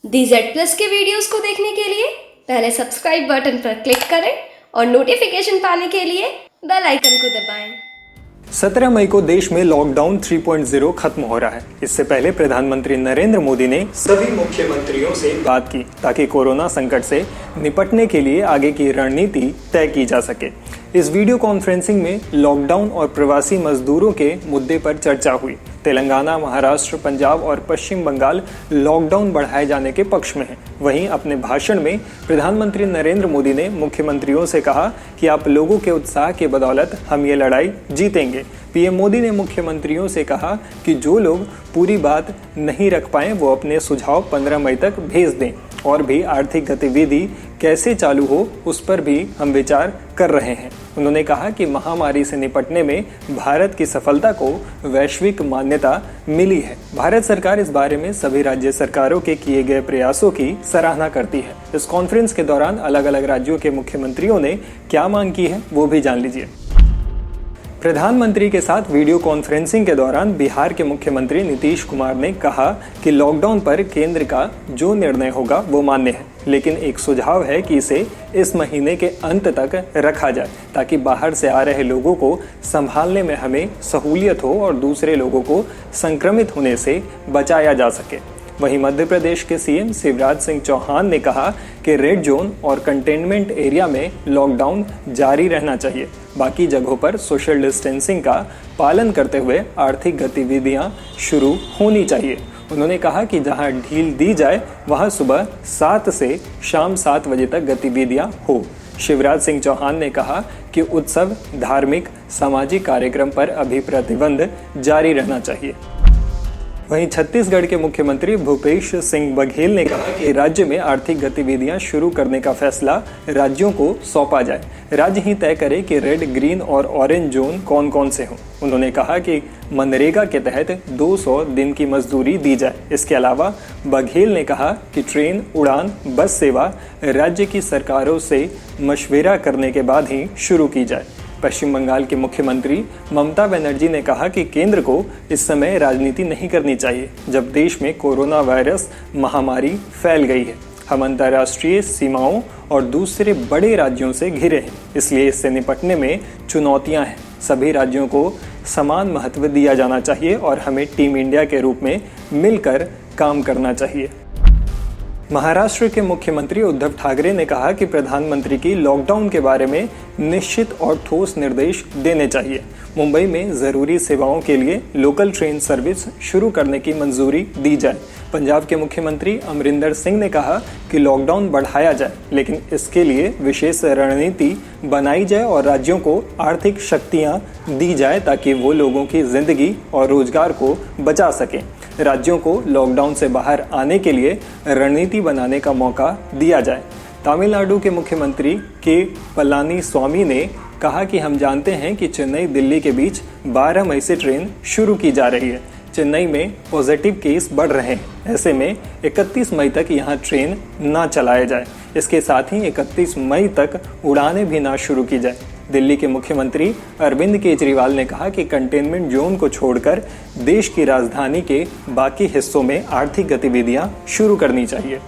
DZ+ के videos को देखने के लिए पहले सब्सक्राइब बटन पर क्लिक करें और नोटिफिकेशन पाने के लिए बेल आइकन को दबाएं। 17 मई को देश में लॉकडाउन 3.0 खत्म हो रहा है। इससे पहले प्रधानमंत्री नरेंद्र मोदी ने सभी मुख्यमंत्रियों से बात की ताकि कोरोना संकट से निपटने के लिए आगे की रणनीति तय की जा सके। इस वीडियो कॉन्फ्रेंसिंग में लॉकडाउन और प्रवासी मजदूरों के मुद्दे पर चर्चा हुई। तेलंगाना, महाराष्ट्र, पंजाब और पश्चिम बंगाल लॉकडाउन बढ़ाए जाने के पक्ष में हैं। वहीं अपने भाषण में प्रधानमंत्री नरेंद्र मोदी ने मुख्यमंत्रियों से कहा कि आप लोगों के उत्साह के बदौलत हम ये लड़ाई जीतेंगे। पीएम मोदी ने मुख्यमंत्रियों से कहा कि जो लोग पूरी बात नहीं रख पाए वो अपने सुझाव 15 मई तक भेज दें और भी आर्थिक गतिविधि कैसे चालू हो उस पर भी हम विचार कर रहे हैं। उन्होंने कहा कि महामारी से निपटने में भारत की सफलता को वैश्विक मान्यता मिली है। भारत सरकार इस बारे में सभी राज्य सरकारों के किए गए प्रयासों की सराहना करती है। इस कॉन्फ्रेंस के दौरान अलग अलग राज्यों के मुख्यमंत्रियों ने क्या मांग की है वो भी जान लीजिए। प्रधानमंत्री के साथ वीडियो कॉन्फ्रेंसिंग के दौरान बिहार के मुख्यमंत्री नीतीश कुमार ने कहा कि लॉकडाउन पर केंद्र का जो निर्णय होगा वो मान्य है, लेकिन एक सुझाव है कि इसे इस महीने के अंत तक रखा जाए ताकि बाहर से आ रहे लोगों को संभालने में हमें सहूलियत हो और दूसरे लोगों को संक्रमित होने से बचाया जा सके। वहीं मध्य प्रदेश के सीएम शिवराज सिंह चौहान ने कहा कि रेड जोन और कंटेनमेंट एरिया में लॉकडाउन जारी रहना चाहिए। बाकी जगहों पर सोशल डिस्टेंसिंग का पालन करते हुए आर्थिक गतिविधियां शुरू होनी चाहिए। उन्होंने कहा कि जहां ढील दी जाए वहां सुबह 7 से शाम 7 बजे तक गतिविधियां हो। शिवराज सिंह चौहान ने कहा कि उत्सव, धार्मिक, सामाजिक कार्यक्रम पर अभी प्रतिबंध जारी रहना चाहिए। वहीं छत्तीसगढ़ के मुख्यमंत्री भूपेश सिंह बघेल ने कहा कि राज्य में आर्थिक गतिविधियां शुरू करने का फैसला राज्यों को सौंपा जाए। राज्य ही तय करे कि रेड, ग्रीन और ऑरेंज जोन कौन कौन से हों। उन्होंने कहा कि मनरेगा के तहत 200 दिन की मजदूरी दी जाए। इसके अलावा बघेल ने कहा कि ट्रेन, उड़ान, बस सेवा राज्य की सरकारों से मशविरा करने के बाद ही शुरू की जाए। पश्चिम बंगाल के मुख्यमंत्री ममता बनर्जी ने कहा कि केंद्र को इस समय राजनीति नहीं करनी चाहिए जब देश में कोरोना वायरस महामारी फैल गई है। हम अंतर्राष्ट्रीय सीमाओं और दूसरे बड़े राज्यों से घिरे हैं, इसलिए इससे निपटने में चुनौतियां हैं। सभी राज्यों को समान महत्व दिया जाना चाहिए और हमें टीम इंडिया के रूप में मिलकर काम करना चाहिए। महाराष्ट्र के मुख्यमंत्री उद्धव ठाकरे ने कहा कि प्रधानमंत्री की लॉकडाउन के बारे में निश्चित और ठोस निर्देश देने चाहिए। मुंबई में जरूरी सेवाओं के लिए लोकल ट्रेन सर्विस शुरू करने की मंजूरी दी जाए। पंजाब के मुख्यमंत्री अमरिंदर सिंह ने कहा कि लॉकडाउन बढ़ाया जाए, लेकिन इसके लिए विशेष रणनीति बनाई जाए और राज्यों को आर्थिक शक्तियां दी जाए ताकि वो लोगों की जिंदगी और रोजगार को बचा सकें। राज्यों को लॉकडाउन से बाहर आने के लिए रणनीति बनाने का मौका दिया जाए। तमिलनाडु के मुख्यमंत्री के पलानीस्वामी ने कहा कि हम जानते हैं कि चेन्नई दिल्ली के बीच 12 मई से ट्रेन शुरू की जा रही है। चेन्नई में पॉजिटिव केस बढ़ रहे हैं, ऐसे में 31 मई तक यहां ट्रेन ना चलाया जाए। इसके साथ ही 31 मई तक उड़ानें भी ना शुरू की जाए। दिल्ली के मुख्यमंत्री अरविंद केजरीवाल ने कहा कि कंटेनमेंट जोन को छोड़कर देश की राजधानी के बाकी हिस्सों में आर्थिक गतिविधियां शुरू करनी चाहिए।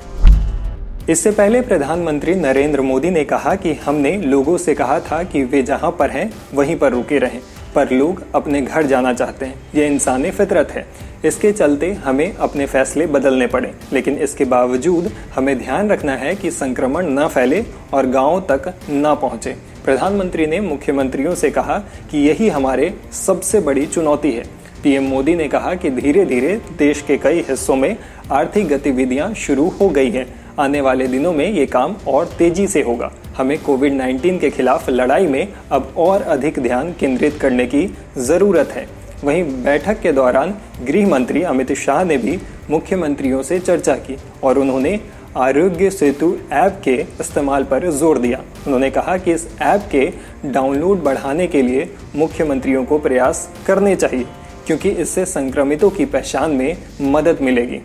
इससे पहले प्रधानमंत्री नरेंद्र मोदी ने कहा कि हमने लोगों से कहा था कि वे जहां पर हैं वहीं पर रुके रहें, पर लोग अपने घर जाना चाहते हैं। ये इंसानी फितरत है। इसके चलते हमें अपने फैसले बदलने पड़े, लेकिन इसके बावजूद हमें ध्यान रखना है कि संक्रमण न फैले और गांवों तक न पहुंचे। प्रधानमंत्री ने मुख्यमंत्रियों से कहा कि यही हमारे सबसे बड़ी चुनौती है। पीएम मोदी ने कहा कि धीरे धीरे देश के कई हिस्सों में आर्थिक गतिविधियां शुरू हो गई हैं। आने वाले दिनों में ये काम और तेजी से होगा। हमें कोविड-19 के खिलाफ लड़ाई में अब और अधिक ध्यान केंद्रित करने की ज़रूरत है। वहीं बैठक के दौरान गृह मंत्री अमित शाह ने भी मुख्यमंत्रियों से चर्चा की और उन्होंने आरोग्य सेतु ऐप के इस्तेमाल पर जोर दिया। उन्होंने कहा कि इस ऐप के डाउनलोड बढ़ाने के लिए मुख्यमंत्रियों को प्रयास करने चाहिए, क्योंकि इससे संक्रमितों की पहचान में मदद मिलेगी।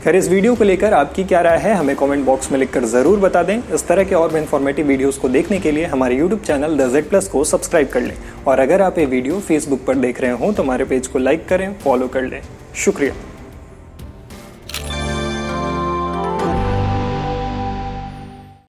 खैर, इस वीडियो को लेकर आपकी क्या राय है हमें कमेंट बॉक्स में लिखकर ज़रूर बता दें। इस तरह के और भी इन्फॉर्मेटिव वीडियोस को देखने के लिए हमारे YouTube चैनल DZ+ को सब्सक्राइब कर लें और अगर आप ये वीडियो फेसबुक पर देख रहे हो तो हमारे पेज को लाइक करें, फॉलो कर लें। शुक्रिया।